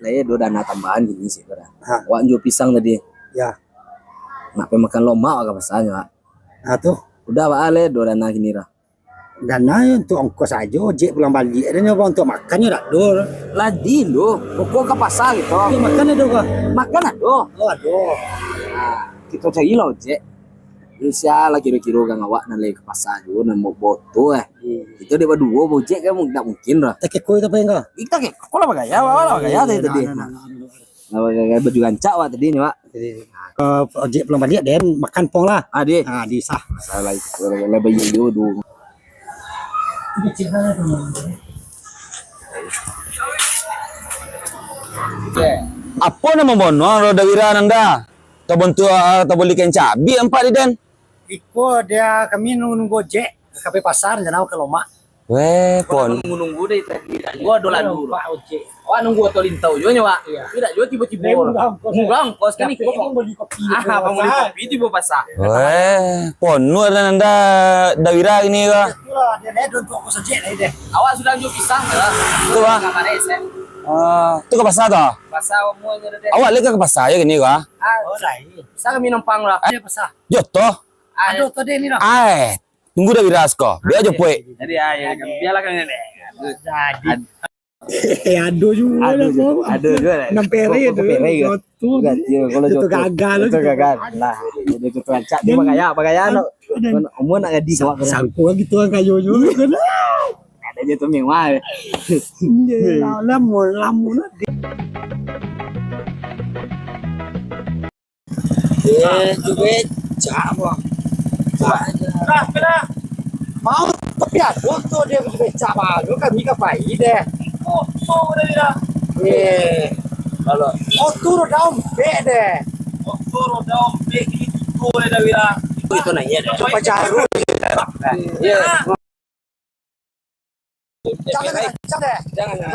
Saya do dana tambahan gini sih kan. Ha. Wak jual pisang tadi. Ya. Nak makan loma apa pasanya, Pak? Nah tuh Udah Pak Ale do dana gini lah. dana untuk ongkos aja ojek pulang balik. Ada nyoba untuk makannya tak do. Ladi lo, pokok ke pasar gitu. Untuk makan ada kah? Makan aduh. Oh aduh. Nah, kita cari lo cek. Bisa lah kira-kira kan awak nalai ke pasar juga nemu boto Itu dia berdua bojek kan tidak mungkin lah. Tak kekoi tak pengen kah? Kita kayak kok lah bagaya, tadi. Nah, baju gancak Pak tadi nih Pak. Ojek pulang balik dan makan pong lah. Adi. Ah di sah. Salah itu lebih dulu. Apa nama bono roda wira nanda? Tabentu tabolikan cabi empat di den. Iko dia kami nunggu ojek ke kafe pasar dan ke Loma. Weh, pon. Nunggu deh tadi. Gua dolan dulu. Pak ojek. Wah nunggu atau lintau juga nya Pak. Tidak juga tiba-tiba. Enggak, kos kan ikut beli kopi. Apa mau kopi tiba pasar. Weh, pon nu ada nanda dawira ini ka. Itulah dia nedon untuk aku ojek deh. Awak sudah jual pisang ya? Itu Pak. Tu ke pasar dah. Pasar mau ada deh. Awak lek ke pasar ya gini ka. Oh lain. Saya kami numpang lah. Ada pasar. Joto. Aduh tadi ni dah. Ai, tunggu dah wira asko. Biar aja poe. Jadi ya biarlah kami nenek. Jadi. Aduh juga lah kau. Aduh juga. 6 peri tu. Jotu. Kalau Jotu gagal. Itu gagal. Lah, itu tu rancak dia bagaya no. Umur nak gadi sama kan. Sangku gitu kan kayu juga kan. Ada je tu mewah. Lamun. Juga cak Dah. Mau tapi ada tu dia becak baru kami ke pai deh. Oh dah dah. Kalau turun daun be deh. Turun daun be itu dah wira. Itu nanya deh. Apa jaru? Ya. Jangan.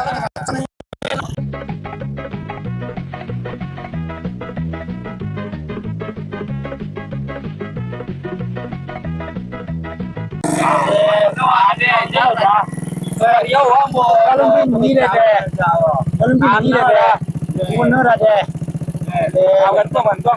Kalau begini deh. Benar ada. Bantu.